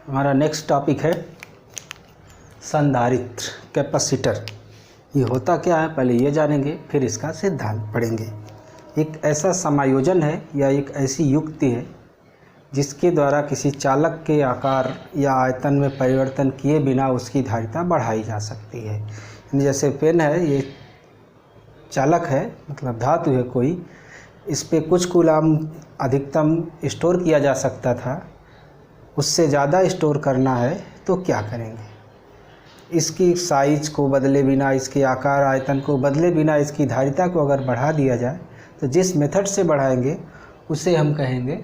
हमारा next topic है संधारित्र कैपेसिटर। ये होता क्या है पहले ये जानेंगे, फिर इसका सिद्धांत पढ़ेंगे। एक ऐसा समायोजन है या एक ऐसी युक्ति है जिसके द्वारा किसी चालक के आकार या आयतन में परिवर्तन किए बिना उसकी धारिता बढ़ाई जा सकती है। जैसे पेन है, ये चालक है, मतलब धातु है कोई, इस पे कुछ कूलाम अधिकतम स्टोर किया जा सकता था, उससे ज़्यादा स्टोर करना है तो क्या करेंगे? इसकी साइज को बदले बिना, इसके आकार आयतन को बदले बिना इसकी धारिता को अगर बढ़ा दिया जाए तो जिस मेथड से बढ़ाएंगे उसे हम कहेंगे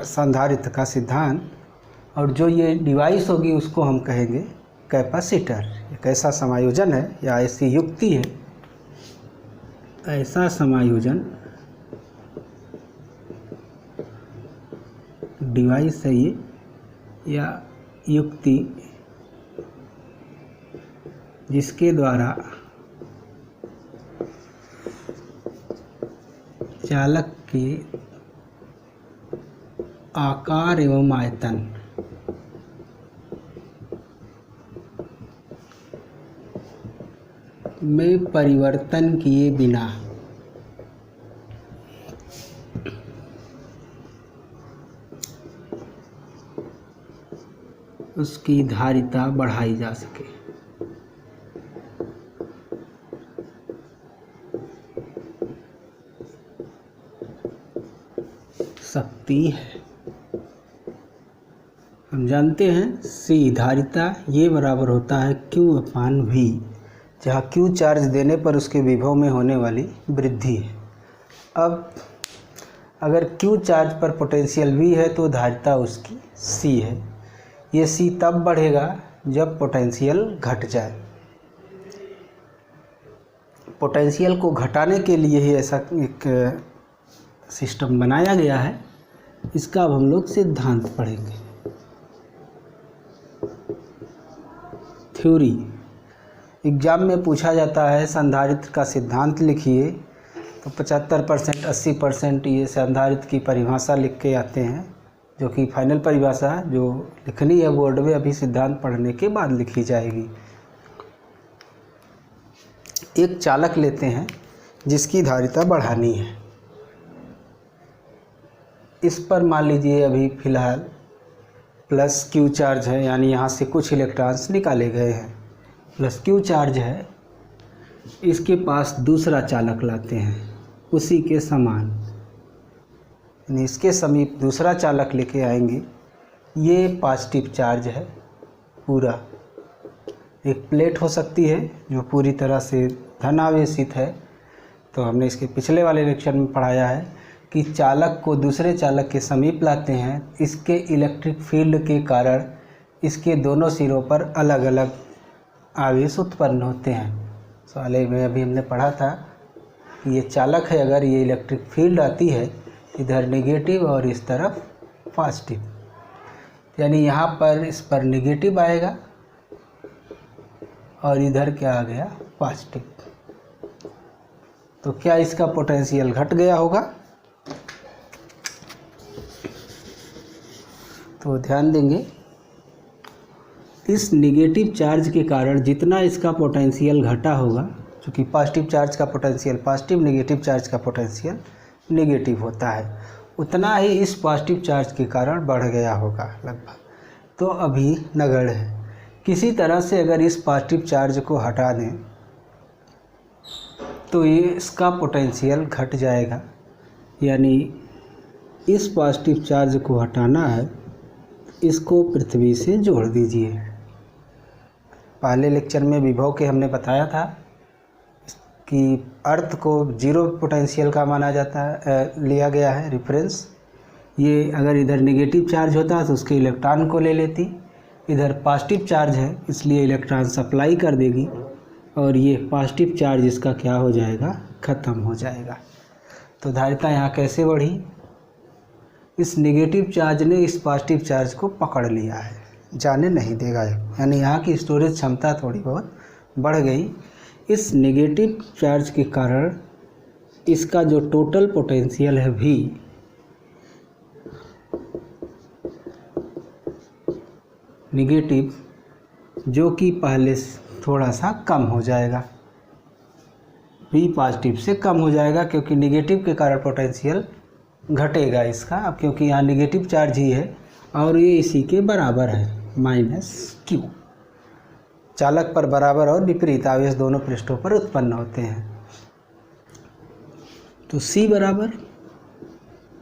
संधारित्र का सिद्धांत, और जो ये डिवाइस होगी उसको हम कहेंगे कैपेसिटर। एक ऐसा समायोजन है या ऐसी युक्ति है, ऐसा समायोजन डिवाइस है ये या युक्ति जिसके द्वारा चालक के आकार एवं आयतन में परिवर्तन किए बिना उसकी धारिता बढ़ाई जा सकती है। हम जानते हैं सी धारिता ये बराबर होता है Q/V, जहाँ Q चार्ज देने पर उसके विभव में होने वाली वृद्धि है। अब अगर Q चार्ज पर पोटेंशियल V है तो धारिता उसकी C है। ये C तब बढ़ेगा जब पोटेंशियल घट जाए। पोटेंशियल को घटाने के लिए ही ऐसा एक सिस्टम बनाया गया है। इसका अब हम लोग सिद्धांत पढ़ेंगे। थ्योरी एग्जाम में पूछा जाता है संधारित्र का सिद्धांत लिखिए, तो 75% 80% ये संधारित्र की परिभाषा लिख के आते हैं, जो कि फाइनल परिभाषा जो लिखनी है बोर्ड में अभी सिद्धांत पढ़ने के बाद लिखी जाएगी। एक चालक लेते हैं जिसकी धारिता बढ़ानी है। इस पर मान लीजिए अभी फ़िलहाल प्लस Q चार्ज है, यानी यहाँ से कुछ इलेक्ट्रॉन्स निकाले गए हैं, प्लस Q चार्ज है। इसके पास दूसरा चालक लाते हैं उसी के समान, यानी इसके समीप दूसरा चालक लेके आएंगे। ये पॉजिटिव चार्ज है पूरा। एक प्लेट हो सकती है जो पूरी तरह से धनावेशित है। तो हमने इसके पिछले वाले लेक्चर में पढ़ाया है कि चालक को दूसरे चालक के समीप लाते हैं। इसके इलेक्ट्रिक फील्ड के कारण इसके दोनों सिरों पर अलग अलग आवेश उत्पन्न होते हैं। सवाल में अभी हमने पढ़ा था कि ये चालक है, अगर ये इलेक्ट्रिक फील्ड आती है इधर नेगेटिव और इस तरफ पॉजिटिव, यानी यहाँ पर इस पर नेगेटिव आएगा और इधर क्या आ गया पॉजिटिव, तो क्या इसका पोटेंशियल घट गया होगा? तो ध्यान देंगे, इस नेगेटिव चार्ज के कारण जितना इसका पोटेंशियल घटा होगा, क्योंकि पॉजिटिव चार्ज का पोटेंशियल पॉजिटिव, नेगेटिव चार्ज का पोटेंशियल नेगेटिव होता है, उतना ही इस पॉजिटिव चार्ज के कारण बढ़ गया होगा लगभग। तो अभी नगण्य है। किसी तरह से अगर इस पॉजिटिव चार्ज को हटा दें तो ये इसका पोटेंशियल घट जाएगा, यानी इस पॉजिटिव चार्ज को हटाना है, इसको पृथ्वी से जोड़ दीजिए। पहले लेक्चर में विभव के हमने बताया था कि अर्थ को जीरो पोटेंशियल का माना जाता है, लिया गया है रेफरेंस। ये अगर इधर नेगेटिव चार्ज होता तो उसके इलेक्ट्रॉन को ले लेती, इधर पॉजिटिव चार्ज है इसलिए इलेक्ट्रॉन सप्लाई कर देगी और ये पॉजिटिव चार्ज इसका क्या हो जाएगा, ख़त्म हो जाएगा। तो धारिता यहाँ कैसे बढ़ी? इस नेगेटिव चार्ज ने इस पॉजिटिव चार्ज को पकड़ लिया है, जाने नहीं देगा, यानी यहाँ की स्टोरेज क्षमता थोड़ी बहुत बढ़ गई। इस नेगेटिव चार्ज के कारण इसका जो टोटल पोटेंशियल है V, निगेटिव, जो कि पहले से थोड़ा सा कम हो जाएगा, V पॉजिटिव से कम हो जाएगा, क्योंकि निगेटिव के कारण पोटेंशियल घटेगा इसका। अब क्योंकि यहाँ निगेटिव चार्ज ही है और ये इसी के बराबर है -Q। चालक पर बराबर और विपरीत आवेश दोनों पृष्ठों पर उत्पन्न होते हैं। तो C बराबर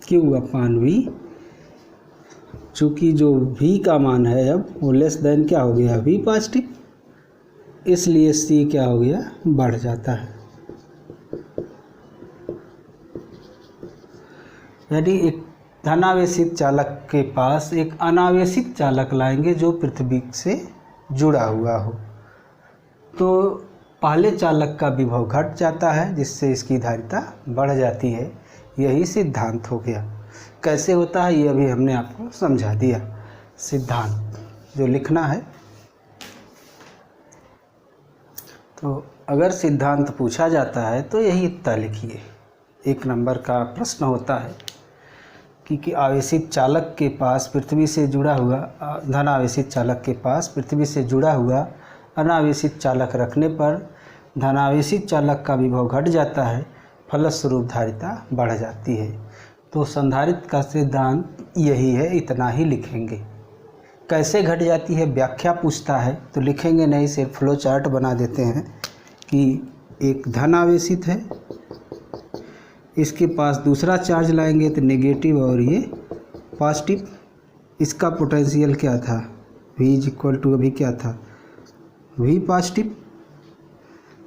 Q/V, चूँकि जो V का मान है अब वो लेस देन क्या हो गया, V पॉजिटिव, इसलिए C क्या हो गया, बढ़ जाता है। यदि एक धनावेशित चालक के पास एक अनावेशित चालक लाएंगे जो पृथ्वी से जुड़ा हुआ हो, तो पहले चालक का विभव घट जाता है, जिससे इसकी धारिता बढ़ जाती है। यही सिद्धांत हो गया। कैसे होता है ये अभी हमने आपको समझा दिया। सिद्धांत जो लिखना है, तो अगर सिद्धांत पूछा जाता है तो यही इतना लिखिए। 1 नंबर का प्रश्न होता है कि आवेशित चालक के पास पृथ्वी से जुड़ा हुआ, धनावेशित चालक के पास पृथ्वी से जुड़ा हुआ अनावेशित चालक रखने पर धनावेशित चालक का विभव घट जाता है, फलस्वरूप धारिता बढ़ जाती है। तो संधारित्र का सिद्धांत यही है, इतना ही लिखेंगे। कैसे घट जाती है व्याख्या पूछता है तो लिखेंगे नहीं, सिर्फ फ्लो चार्ट बना देते हैं कि एक धनावेशित है, इसके पास दूसरा चार्ज लाएंगे तो नेगेटिव और ये पॉजिटिव। इसका पोटेंशियल क्या था, V = अभी क्या था, V पॉजिटिव।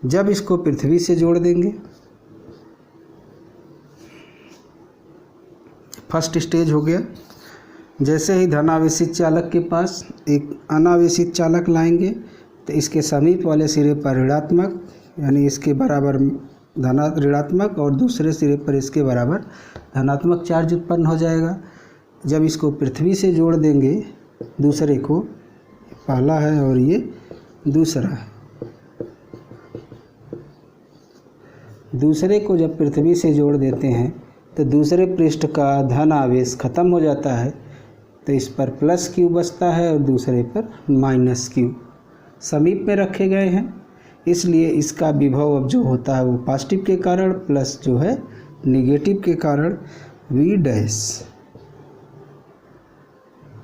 जब इसको पृथ्वी से जोड़ देंगे, फर्स्ट स्टेज हो गया। जैसे ही धनावेशित चालक के पास एक अनावेशित चालक लाएंगे तो इसके समीप वाले सिरे पर ऋणात्मक, यानी इसके बराबर ऋणात्मक, और दूसरे सिरे पर इसके बराबर धनात्मक चार्ज उत्पन्न हो जाएगा। जब इसको पृथ्वी से जोड़ देंगे, दूसरे को, पहला है और ये दूसरा है, दूसरे को जब पृथ्वी से जोड़ देते हैं तो दूसरे पृष्ठ का धन आवेश खत्म हो जाता है, तो इस पर +Q बचता है और दूसरे पर -Q समीप में रखे गए हैं। इसलिए इसका विभव अब जो होता है वो पॉजिटिव के कारण प्लस जो है निगेटिव के कारण V'।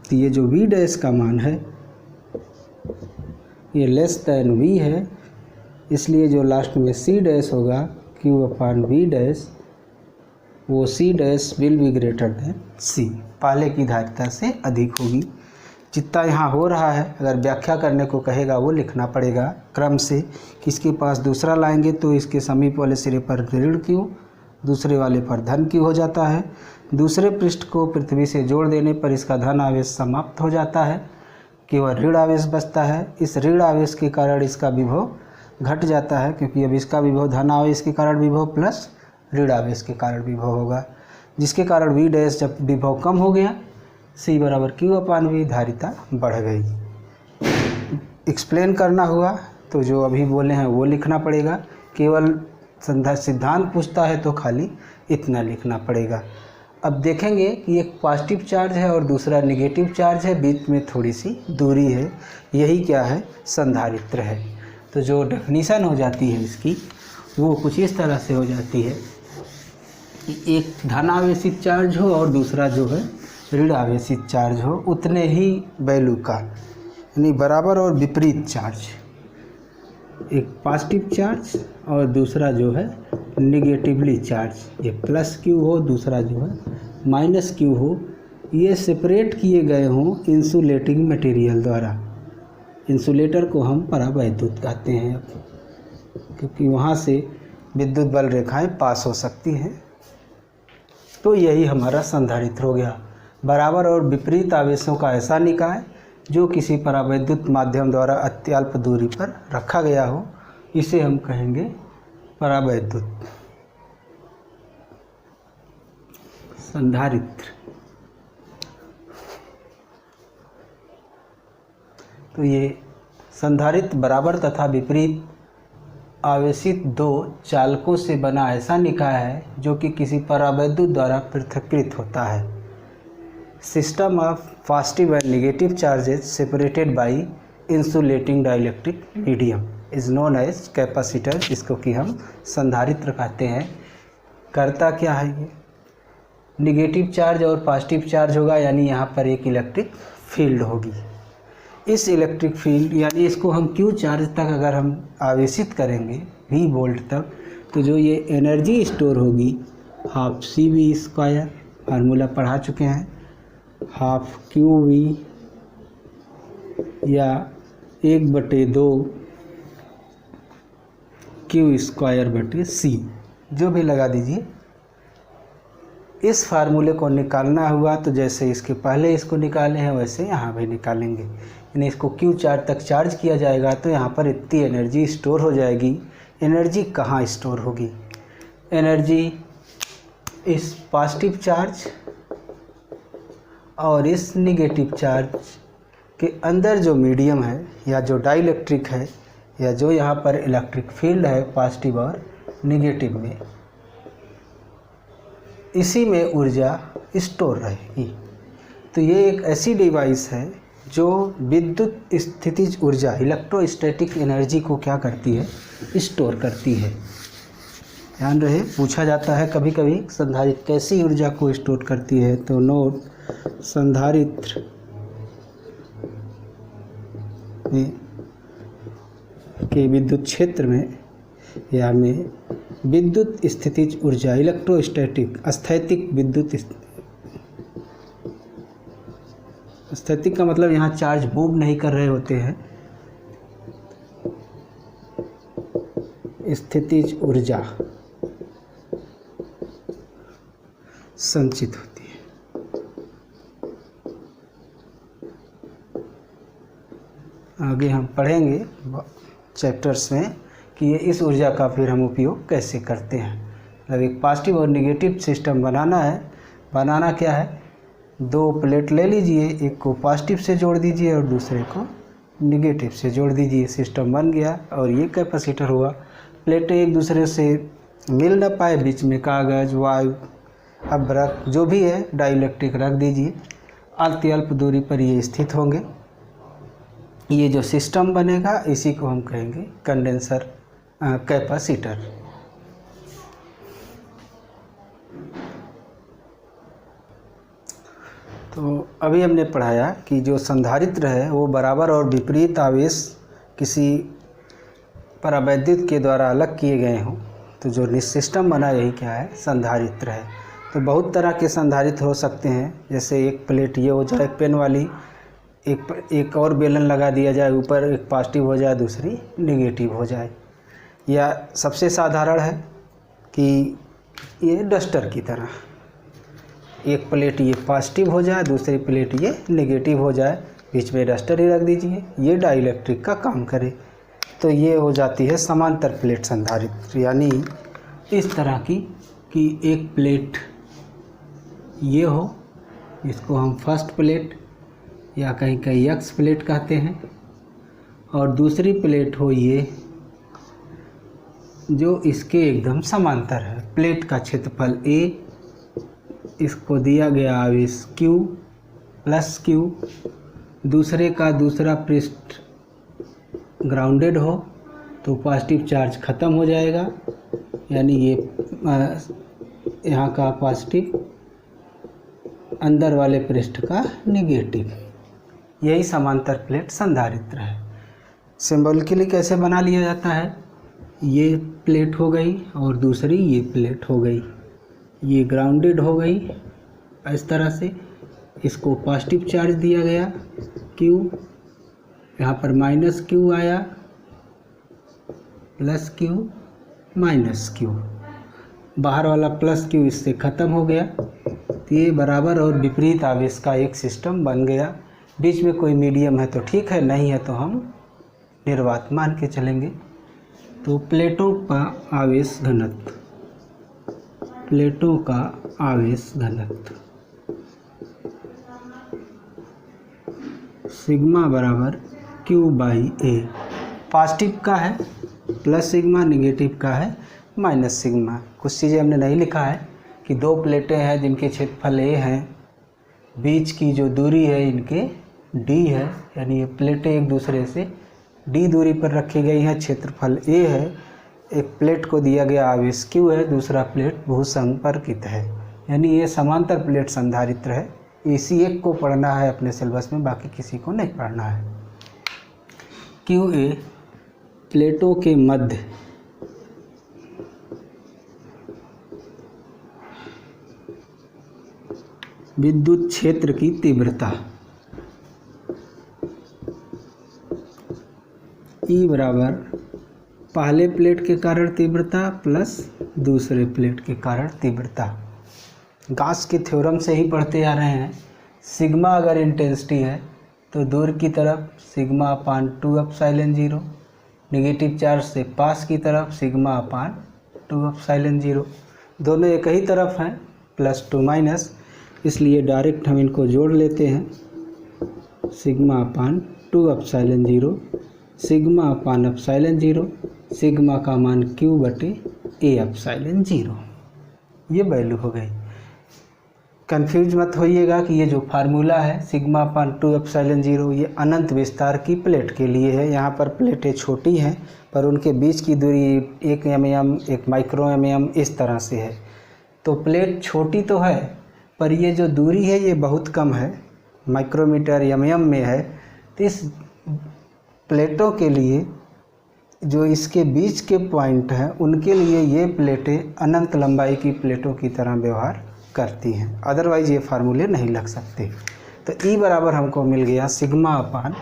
तो ये जो V' का मान है ये लेस देन V है, इसलिए जो लास्ट में C' होगा Q/V', वो C' will be greater than C, पहले की धारिता से अधिक होगी। जितना यहाँ हो रहा है, अगर व्याख्या करने को कहेगा वो लिखना पड़ेगा क्रम से। किसके पास दूसरा लाएंगे तो इसके समीप वाले सिरे पर ऋण Q, दूसरे वाले पर धन Q हो जाता है। दूसरे पृष्ठ को पृथ्वी से जोड़ देने पर इसका धन आवेश समाप्त हो जाता है, केवल ऋण आवेश बचता है। इस ऋण आवेश के कारण इसका विभव घट जाता है, क्योंकि अब इसका विभव धन आवेश के कारण विभव प्लस ऋण आवेश के कारण विभव होगा, जिसके कारण V' जब विभव कम हो गया, C = Q/V, धारिता बढ़ गई। एक्सप्लेन करना हुआ तो जो अभी बोले हैं वो लिखना पड़ेगा। केवल सिद्धांत पूछता है तो खाली इतना लिखना पड़ेगा। अब देखेंगे कि एक पॉजिटिव चार्ज है और दूसरा नेगेटिव चार्ज है, बीच में थोड़ी सी दूरी है, यही क्या है, संधारित्र है। तो जो डेफिनीशन हो जाती है इसकी वो कुछ इस तरह से हो जाती है कि एक धनावेशित चार्ज हो और दूसरा जो है ऋण आवेशित चार्ज हो, उतने ही वैल्यू का, यानी बराबर और विपरीत चार्ज। एक पॉजिटिव चार्ज और दूसरा जो है निगेटिवली चार्ज, ये +Q हो, दूसरा जो है -Q हो, ये सेपरेट किए गए हों इंसुलेटिंग मटेरियल द्वारा। इंसुलेटर को हम परावैद्युत कहते हैं, क्योंकि वहाँ से विद्युत बल रेखाएं पास हो सकती हैं। तो यही हमारा संधारित्र हो गया, बराबर और विपरीत आवेशों का ऐसा निकाय जो किसी परावैद्युत माध्यम द्वारा अत्यल्प दूरी पर रखा गया हो, इसे हम कहेंगे परावैद्युत संधारित्र। तो ये संधारित्र बराबर तथा विपरीत आवेशित 2 चालकों से बना ऐसा निकाय है जो कि किसी परावैद्युत द्वारा पृथक्कृत होता है। System of positive and negative charges separated by insulating dielectric medium is known as capacitor, जिसको कि हम संधारित्र कहते हैं। करता क्या है ये, निगेटिव चार्ज और पॉजिटिव चार्ज होगा, यानी यहाँ पर एक इलेक्ट्रिक फील्ड होगी। इस इलेक्ट्रिक फील्ड यानी इसको हम क्यू चार्ज तक अगर हम आवेशित करेंगे V वोल्ट तक, तो जो ये एनर्जी स्टोर होगी हाफ CV², फार्मूला पढ़ा चुके हैं, हाफ QV या 1/2 Q²/C, जो भी लगा दीजिए। इस फार्मूले को निकालना हुआ तो जैसे इसके पहले इसको निकाले हैं वैसे यहाँ भी निकालेंगे, यानी इसको क्यू चार्ज तक चार्ज किया जाएगा तो यहाँ पर इतनी एनर्जी स्टोर हो जाएगी। एनर्जी कहाँ स्टोर होगी, एनर्जी इस पॉजिटिव चार्ज और इस निगेटिव चार्ज के अंदर जो मीडियम है या जो डाइलेक्ट्रिक है या जो यहाँ पर इलेक्ट्रिक फील्ड है पॉजिटिव और निगेटिव में, इसी में ऊर्जा स्टोर रहेगी। तो ये एक ऐसी डिवाइस है जो विद्युत स्थितिज ऊर्जा इलेक्ट्रोस्टैटिक एनर्जी को क्या करती है, स्टोर करती है। ध्यान रहे, पूछा जाता है कभी कभी संधारित्र कैसी ऊर्जा को स्टोर करती है, तो नोट संधारित्र के विद्युत क्षेत्र में या में विद्युत स्थितिज ऊर्जा इलेक्ट्रोस्टैटिक स्थैतिक विद्युत स्थैतिक का मतलब यहाँ चार्ज मूव नहीं कर रहे होते हैं, स्थितिज ऊर्जा संचित होती है। आगे हम पढ़ेंगे चैप्टर्स में कि ये इस ऊर्जा का फिर हम उपयोग कैसे करते हैं। मतलब एक पॉजिटिव और नेगेटिव सिस्टम बनाना है। बनाना क्या है, 2 प्लेट ले लीजिए, एक को पॉजिटिव से जोड़ दीजिए और दूसरे को नेगेटिव से जोड़ दीजिए, सिस्टम बन गया। और ये कैपेसिटर हुआ। प्लेटें एक दूसरे से मिल ना पाए, बीच में कागज़, वायु, अभ्रक जो भी है डाइलेक्ट्रिक रख दीजिए, अल्प दूरी पर ये स्थित होंगे। ये जो सिस्टम बनेगा इसी को हम कहेंगे कंडेंसर कैपेसिटर। तो अभी हमने पढ़ाया कि जो संधारित्र है वो बराबर और विपरीत आवेश किसी परावैद्युत के द्वारा अलग किए गए हों, तो जो सिस्टम बना यही क्या है, संधारित्र है। तो बहुत तरह के संधारित्र हो सकते हैं, जैसे एक प्लेट ये हो जाए पेन वाली, एक और बेलन लगा दिया जाए, ऊपर एक पॉजिटिव हो जाए दूसरी नेगेटिव हो जाए। या सबसे साधारण है कि ये डस्टर की तरह, एक प्लेट ये पॉजिटिव हो जाए, दूसरी प्लेट ये नेगेटिव हो जाए, बीच में डस्टर ही रख दीजिए, ये डाइलेक्ट्रिक का काम करे। तो ये हो जाती है समांतर प्लेट संधारित्र, यानी इस तरह की कि एक प्लेट ये हो, इसको हम फर्स्ट प्लेट या कहीं कहीं एक्स प्लेट कहते हैं, और दूसरी प्लेट हो ये जो इसके एकदम समांतर है। प्लेट का क्षेत्रफल A, इसको दिया गया आवेश Q प्लस Q, दूसरे का दूसरा पृष्ठ ग्राउंडेड हो तो पॉजिटिव चार्ज ख़त्म हो जाएगा, यानी ये यहाँ का पॉजिटिव, अंदर वाले पृष्ठ का नेगेटिव। यही समांतर प्लेट संधारित्र है। सिंबॉलिकली कैसे बना लिया जाता है, ये प्लेट हो गई और दूसरी ये प्लेट हो गई, ये ग्राउंडेड हो गई इस तरह से, इसको पॉजिटिव चार्ज दिया गया Q, यहाँ पर -Q आया, +Q -Q, बाहर वाला +Q इससे ख़त्म हो गया। तो ये बराबर और विपरीत आवेश का एक सिस्टम बन गया। बीच में कोई मीडियम है तो ठीक है, नहीं है तो हम निर्वात मान के चलेंगे। तो प्लेटों का आवेश घनत्व, प्लेटों का आवेश घनत्व सिग्मा बराबर Q/A। पॉजिटिव का है प्लस सिग्मा, नेगेटिव का है माइनस सिग्मा। कुछ चीज़ें हमने नहीं लिखा है कि 2 प्लेटें हैं जिनके क्षेत्रफल A हैं, बीच की जो दूरी है इनके d है, यानी ये प्लेटें एक दूसरे से d दूरी पर रखी गई हैं, क्षेत्रफल a है, एक प्लेट को दिया गया आवेश q है, दूसरा प्लेट भूसंपर्कित है, यानी ये समांतर प्लेट संधारित्र है। इसी एक को पढ़ना है अपने सिलेबस में, बाकी किसी को नहीं पढ़ना है। QA प्लेटों के मध्य विद्युत क्षेत्र की तीव्रता E बराबर पहले प्लेट के कारण तीव्रता प्लस दूसरे प्लेट के कारण तीव्रता। गॉस के थ्योरम से ही पढ़ते आ रहे हैं। सिग्मा अगर इंटेंसिटी है तो दूर की तरफ सिग्मा अपान 2 एप्सिलॉन 0, नेगेटिव चार्ज से पास की तरफ सिग्मा अपान 2 एप्सिलॉन 0, दोनों एक ही तरफ हैं, प्लस टू माइनस, इसलिए डायरेक्ट हम इनको जोड़ लेते हैं। सिग्मा अपान 2 एप्सिलॉन 0, सिग्मा अपान एप्सिलॉन 0, सिग्मा का मान q बटे a एप्सिलॉन 0, ये वैल्यू हो गई। कंफ्यूज मत होइएगा कि ये जो फार्मूला है सिग्मा अपान 2 एप्सिलॉन 0 ये अनंत विस्तार की प्लेट के लिए है। यहाँ पर प्लेटें छोटी हैं पर उनके बीच की दूरी 1 mm 1 माइक्रो mm इस तरह से है। तो प्लेट छोटी तो है पर ये जो दूरी है ये बहुत कम है, माइक्रोमीटर mm में है। तो इस प्लेटों के लिए जो इसके बीच के पॉइंट हैं उनके लिए ये प्लेटें अनंत लंबाई की प्लेटों की तरह व्यवहार करती हैं, अदरवाइज ये फार्मूले नहीं लग सकते। तो E बराबर हमको मिल गया सिग्मा अपान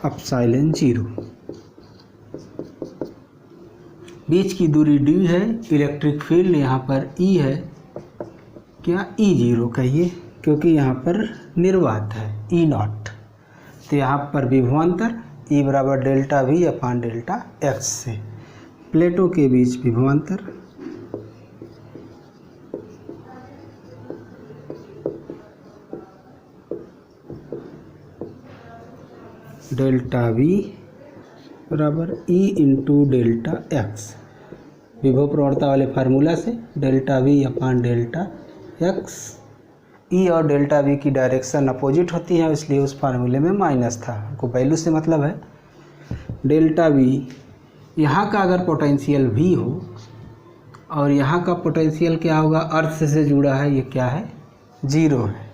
एप्सिलॉन 0। बीच की दूरी d है, इलेक्ट्रिक फील्ड यहाँ पर E है, क्या E0 कहिए, क्योंकि यहाँ पर निर्वात है E0। तो यहाँ पर विभवांतर E बराबर डेल्टा V अपान डेल्टा x से प्लेटों के बीच विभवांतर डेल्टा V बराबर E इंटू डेल्टा x, विभव प्रवणता वाले फार्मूला से डेल्टा V अपान डेल्टा x। E और डेल्टा V की डायरेक्शन अपोजिट होती है, इसलिए उस फार्मूले में माइनस था, हमको वैल्यू से मतलब है। डेल्टा V यहाँ का अगर पोटेंशियल V हो और यहाँ का पोटेंशियल क्या होगा, अर्थ से जुड़ा है, ये क्या है 0 है,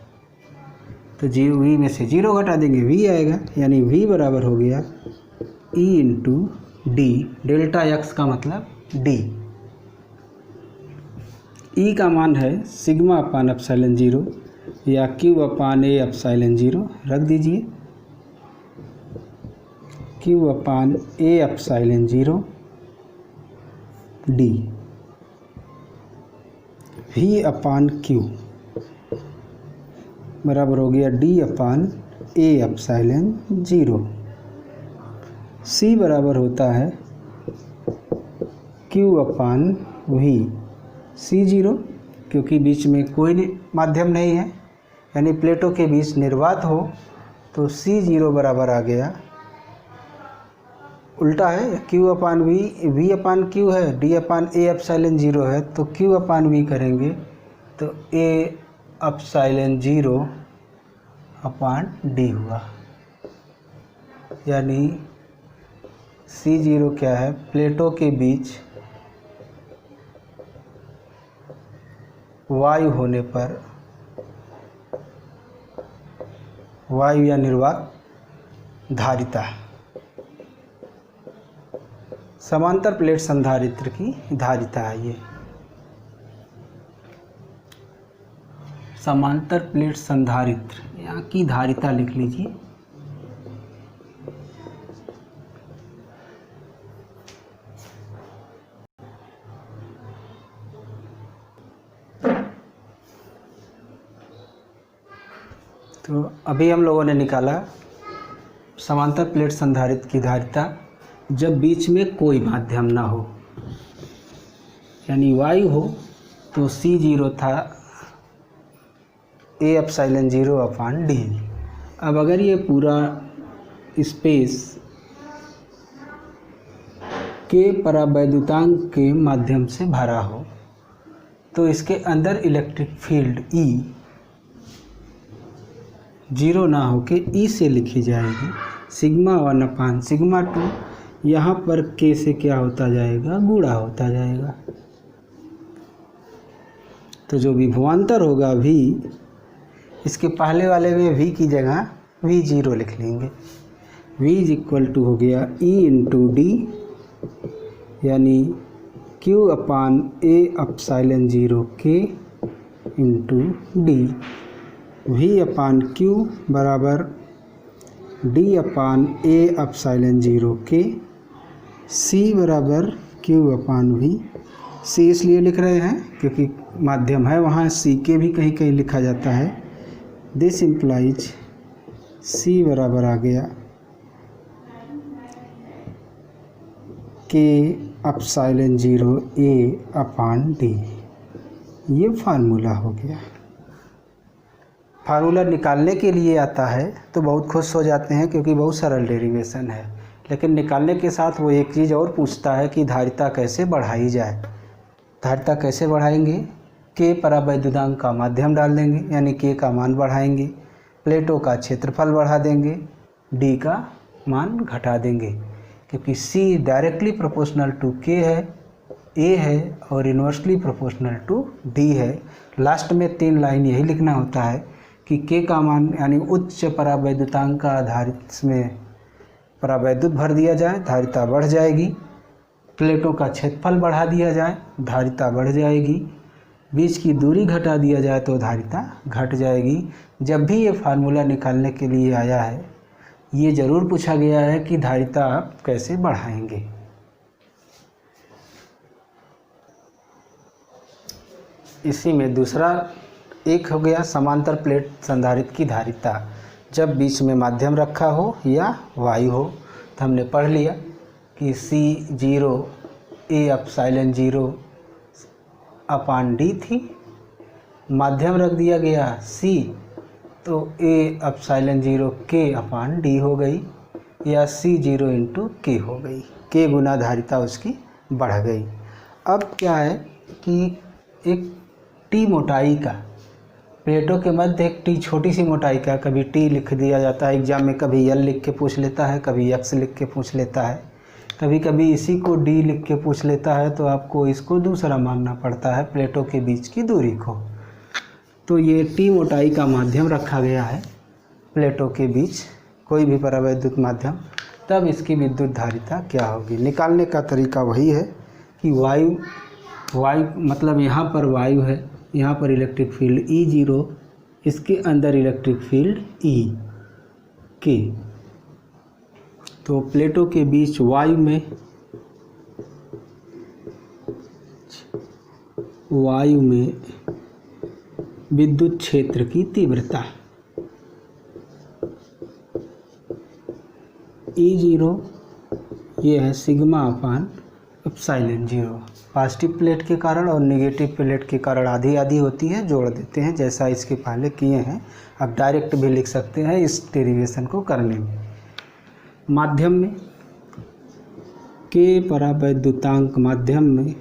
तो V में से 0 घटा देंगे V आएगा, यानी V बराबर हो गया E into D, delta x का मतलब D। E का मान है सिग्मा अपान एप्सिलॉन 0 या Q अपान A एप्सिलॉन 0, रख दीजिए Q upon A epsilon 0 D, V upon Q बराबर हो गया D upon A epsilon 0। C बराबर होता है Q अपान V, C0 क्योंकि बीच में कोई माध्यम नहीं है, यानी प्लेटों के बीच निर्वात हो, तो C0 बराबर आ गया, उल्टा है Q अपान V, V अपान Q है, D अपान A एप्सिलॉन 0 है, तो Q अपान V करेंगे तो A एप्सिलॉन 0 अपान D हुआ, यानी C0 क्या है, प्लेटों के बीच वायु होने पर, वायु या निर्वात धारिता, समांतर प्लेट संधारित्र की धारिता है। ये समांतर प्लेट संधारित्र, यहाँ की धारिता लिख लीजिए। तो अभी हम लोगों ने निकाला समांतर प्लेट संधारित्र की धारिता जब बीच में कोई माध्यम ना हो, यानी वायु हो, तो C0 था A एप्सिलॉन 0 अपान D। अब अगर ये पूरा स्पेस के परावैद्युतांक के माध्यम से भरा हो, तो इसके अंदर इलेक्ट्रिक फील्ड E जीरो ना होके ई से लिखी जाएगी। सिग्मा 1 अपान सिग्मा 2, यहाँ पर के से क्या होता जाएगा, गुणा होता जाएगा। तो जो विभवांतर होगा v, इसके पहले वाले में v की जगह v0 लिख लेंगे। v इज इक्वल टू हो गया e इंटू डी, यानी q upon a epsilon 0 k into D. v upon q बराबर d upon a epsilon 0 k, c बराबर q अपान v। c इसलिए लिख रहे हैं क्योंकि माध्यम है, वहाँ c के भी कहीं कहीं लिखा जाता है। दिस इम्प्लाइज c बराबर आ गया k epsilon 0 a upon d। ये फार्मूला हो गया। फार्मूला निकालने के लिए आता है तो बहुत खुश हो जाते हैं क्योंकि बहुत सरल डेरिवेशन है, लेकिन निकालने के साथ वो एक चीज़ और पूछता है कि धारिता कैसे बढ़ाई जाए। धारिता कैसे बढ़ाएंगे, के परावैद्युतांक का माध्यम डाल देंगे, यानी के का मान बढ़ाएंगे, प्लेटों का क्षेत्रफल बढ़ा देंगे, डी का मान घटा देंगे, क्योंकि सी डायरेक्टली प्रोपोर्शनल टू के है, ए है, और इन्वर्सली प्रोपोर्शनल टू डी है। लास्ट में 3 लाइन यही लिखना होता है कि के का मान यानी उच्च परावैद्युतांक का आधारित में परावैद्युत भर दिया जाए, धारिता बढ़ जाएगी। प्लेटों का क्षेत्रफल बढ़ा दिया जाए, धारिता बढ़ जाएगी। बीच की दूरी घटा दिया जाए तो धारिता घट जाएगी। जब भी ये फार्मूला निकालने के लिए आया है, ये ज़रूर पूछा गया है कि धारिता आप कैसे बढ़ाएंगे। इसी में दूसरा एक हो गया समांतर प्लेट संधारित्र की धारिता जब बीच में माध्यम रखा हो या वायु हो। तो हमने पढ़ लिया कि C0 A epsilon 0 upon D थी, माध्यम रख दिया गया C, तो A epsilon 0 K upon D हो गई, या C0 इंटू K हो गई। K गुना धारिता उसकी बढ़ गई। अब क्या है कि एक T मोटाई का, प्लेटों के मध्य एक T छोटी सी मोटाई का, कभी T लिख दिया जाता है एग्जाम में, कभी L लिख के पूछ लेता है, कभी X लिख के पूछ लेता है, कभी कभी इसी को D लिख के पूछ लेता है, तो आपको इसको दूसरा मानना पड़ता है प्लेटों के बीच की दूरी को। तो ये T मोटाई का माध्यम रखा गया है प्लेटों के बीच, कोई भी परावैद्युत माध्यम, तब इसकी विद्युत धारिता क्या होगी। निकालने का तरीका वही है कि वायु मतलब यहाँ पर वायु है, यहाँ पर इलेक्ट्रिक फील्ड E0, इसके अंदर इलेक्ट्रिक फील्ड E के, तो प्लेटों के बीच वायु में विद्युत क्षेत्र की तीव्रता E0 ये है सिग्मा अपान एप्सिलॉन 0। पॉजिटिव प्लेट के कारण और नेगेटिव प्लेट के कारण आधी आधी होती है, जोड़ देते हैं जैसा इसके पहले किए हैं। अब डायरेक्ट भी लिख सकते हैं इस डेरिवेशन को करने में। माध्यम में के परावैद्युतांक, माध्यम में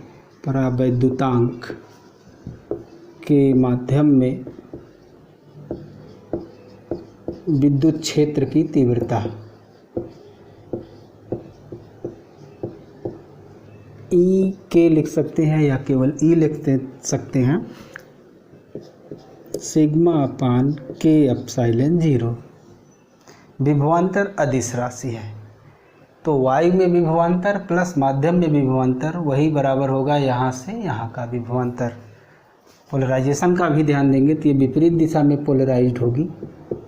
परावैद्युतांक के माध्यम में विद्युत क्षेत्र की तीव्रता ई के लिख सकते हैं या केवल ई लिख सकते हैं, सिग्मा अपान के एप्सिलॉन 0। विभवांतर अदिश राशि है, तो वायु में विभवांतर प्लस माध्यम में विभवांतर वही बराबर होगा यहाँ से यहाँ का विभवांतर। पोलराइजेशन का भी ध्यान देंगे तो ये विपरीत दिशा में पोलराइज्ड होगी,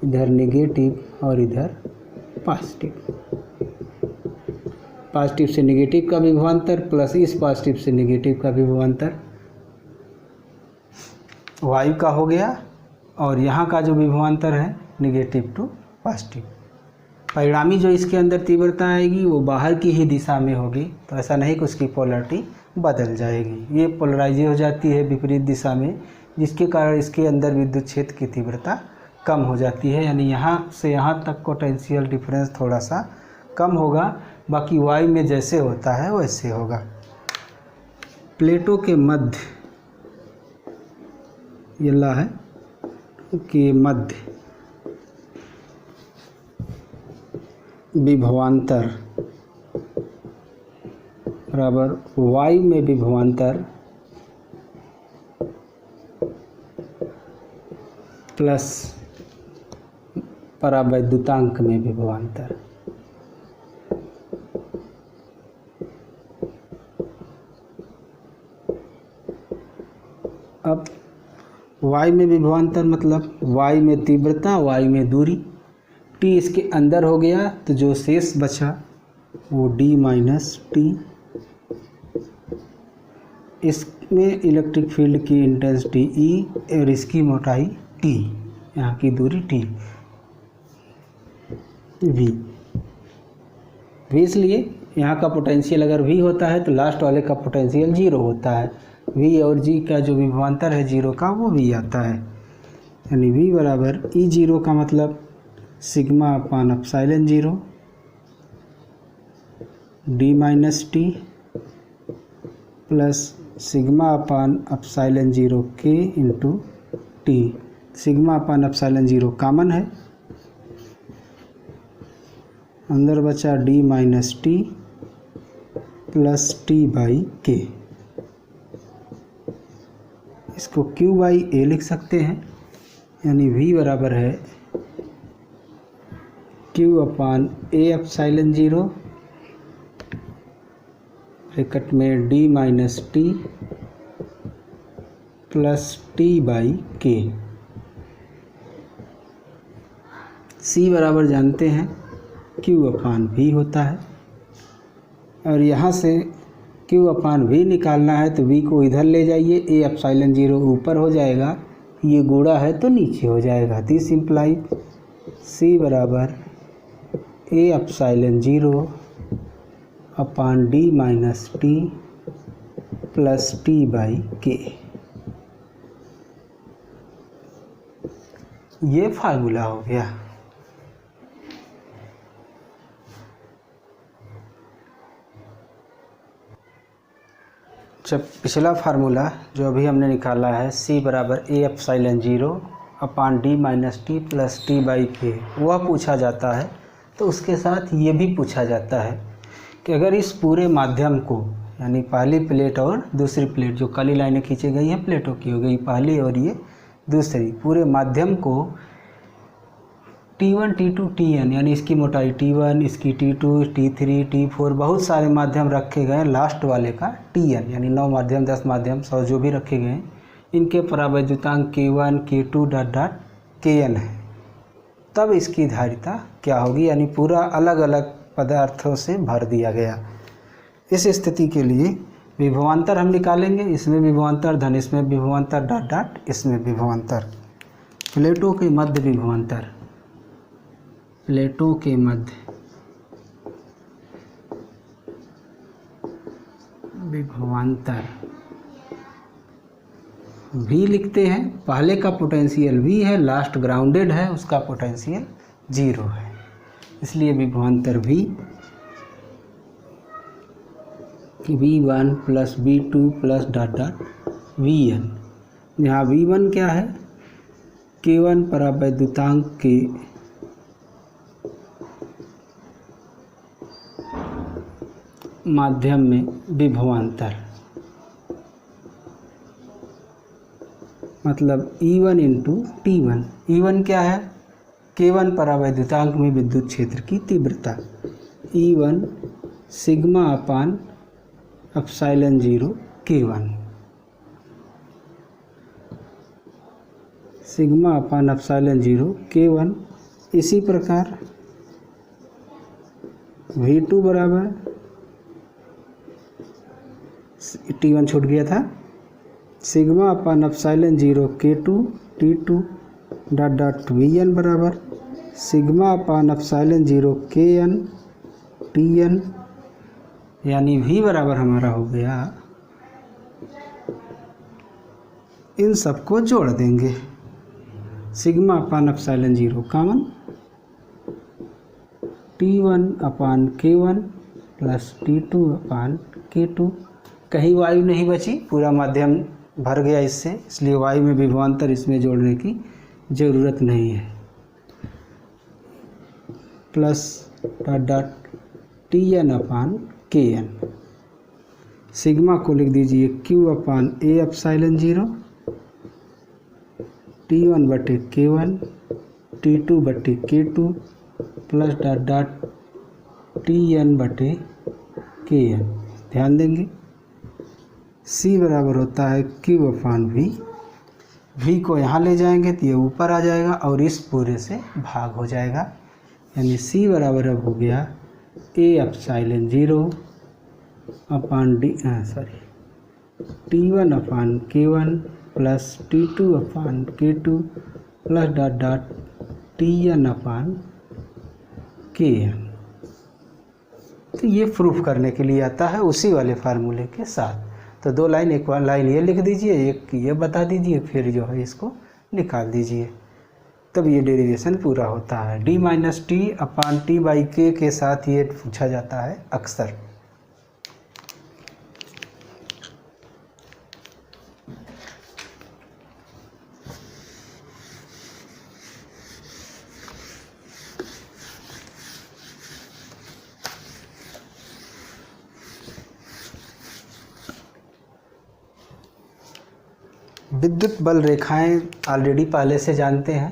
इधर नेगेटिव और इधर पॉजिटिव। पॉजिटिव से नेगेटिव का विभवांतर प्लस इस पॉजिटिव से नेगेटिव का विभवांतर वायु का हो गया, और यहाँ का जो विभवांतर है नेगेटिव टू पॉजिटिव। परिणामी जो इसके अंदर तीव्रता आएगी वो बाहर की ही दिशा में होगी, तो ऐसा नहीं कि उसकी पोलरिटी बदल जाएगी, ये पोलराइज हो जाती है विपरीत दिशा में, जिसके कारण इसके अंदर विद्युत क्षेत्र की तीव्रता कम हो जाती है, यानी यहाँ से यहाँ तक पोटेंशियल डिफरेंस थोड़ा सा कम होगा। बाकी वायु में जैसे होता है वैसे होगा। प्लेटों के मध्य ये ला है कि मध्य विभवांतर बराबर y में विभवांतर प्लस परावैद्युतांक में विभवांतर। अब y में विभवांतर मतलब y में तीव्रता, y में दूरी, t इसके अंदर हो गया तो जो शेष बचा वो d माइनस टी। इसमें इलेक्ट्रिक फील्ड की इंटेंसिटी E और इसकी मोटाई t, यहाँ की दूरी t v। इसलिए यहाँ का पोटेंशियल अगर v होता है तो लास्ट वाले का पोटेंशियल 0 होता है। v और g का जो विभवांतर है 0 का वो v आता है, यानी v बराबर E0 का मतलब सिग्मा अपान epsilon 0 d minus T plus sigma अपान epsilon 0 k into T. Sigma अपान एप्सिलॉन 0 कॉमन है, अंदर बचा d minus T plus T by के। इसको q बाई ए लिख सकते हैं, यानी v बराबर है q upon A epsilon 0 bracket में d minus T plus T by के। c बराबर जानते हैं q अपान v होता है, और यहाँ से q अपान v निकालना है तो v को इधर ले जाइए, a एप्सिलॉन 0 ऊपर हो जाएगा, ये गुणा है तो नीचे हो जाएगा। दिस इम्प्लाइज c बराबर a epsilon 0 upon d minus T plus T by के। ये फार्मूला हो गया। जब पिछला फार्मूला जो अभी हमने निकाला है c बराबर a epsilon 0 upon d minus T plus T by के, वह पूछा जाता है, तो उसके साथ ये भी पूछा जाता है कि अगर इस पूरे माध्यम को, यानी पहली प्लेट और दूसरी प्लेट, जो काली लाइनें खींची गई हैं प्लेटों की हो गई पहली और ये दूसरी, पूरे माध्यम को T1 T2 Tn यानी इसकी मोटाई T1, इसकी T2, T3, T4 बहुत सारे माध्यम रखे गए हैं, लास्ट वाले का Tn यानी 9 माध्यम 10 माध्यम 100 जो भी रखे गए हैं, इनके परावैद्युतांक K1 K2 dot dot Kn है। तब इसकी धारिता क्या होगी, यानी पूरा अलग अलग पदार्थों से भर दिया गया। इस स्थिति के लिए विभवांतर हम निकालेंगे, इसमें विभवांतर धन, इसमें विभवांतर डॉट डॉट, इसमें विभवांतर। प्लेटों के मध्य विभवांतर, प्लेटों के मध्य विभवांतर V लिखते हैं। पहले का पोटेंशियल V है, लास्ट ग्राउंडेड है, उसका पोटेंशियल 0 है, इसलिए विभवांतर V1 plus V2 plus dot dot Vn। यहाँ V1 क्या है, K1 परावैद्युतांक के माध्यम में विभवांतर, मतलब E1 इंटू T1। E1 क्या है, K1 परावैद्युतांक में विद्युत क्षेत्र की तीव्रता, E1 सिग्मा अपान एप्सिलॉन 0 K1, सिग्मा अपान एप्सिलॉन 0 K1। इसी प्रकार V2 बराबर T1 छूट गया था, सिग्मा अपान epsilon 0 K2 T2 dot dot Vn बराबर सिग्मा अपान एप्सिलॉन 0 Kn Tn, यानी V बराबर हमारा हो गया, इन सबको जोड़ देंगे, सिग्मा अपान एप्सिलॉन 0 कॉमन, T1 अपान K1 प्लस T2 अपान K2, कहीं वायु नहीं बची, पूरा माध्यम भर गया इससे, इसलिए वायु में विभवांतर इसमें जोड़ने की ज़रूरत नहीं है, plus dot dot T N अपान के एन। सिग्मा को लिख दीजिए Q upon A epsilon 0 T1 बटे K1 T2 बटे K2 plus dot dot Tn बटे Kn। ध्यान देंगे C बराबर होता है Q अपान V। V को यहाँ ले जाएंगे तो ये ऊपर आ जाएगा और इस पूरे से भाग हो जाएगा, यानी C बराबर अब हो गया A epsilon 0 upon T1 upon K1 plus T2 upon K2 plus dot dot Tn upon Kn। तो ये प्रूफ करने के लिए आता है उसी वाले फार्मूले के साथ। तो दो लाइन, एक लाइन ये लिख दीजिए, एक ये बता दीजिए, फिर जो है इसको निकाल दीजिए, तब ये डेरिवेशन पूरा होता है। d minus T upon T by के साथ ये पूछा जाता है अक्सर। विद्युत बल रेखाएं ऑलरेडी पहले से जानते हैं,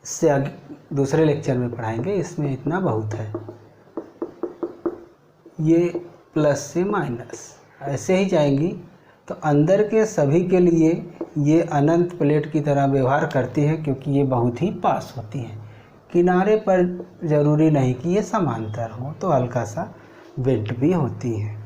इससे आगे दूसरे लेक्चर में पढ़ाएंगे, इसमें इतना बहुत है। ये प्लस से माइनस ऐसे ही जाएंगी, तो अंदर के सभी के लिए ये अनंत प्लेट की तरह व्यवहार करती है, क्योंकि ये बहुत ही पास होती हैं। किनारे पर ज़रूरी नहीं कि ये समांतर हो, तो हल्का सा बेंट भी होती है।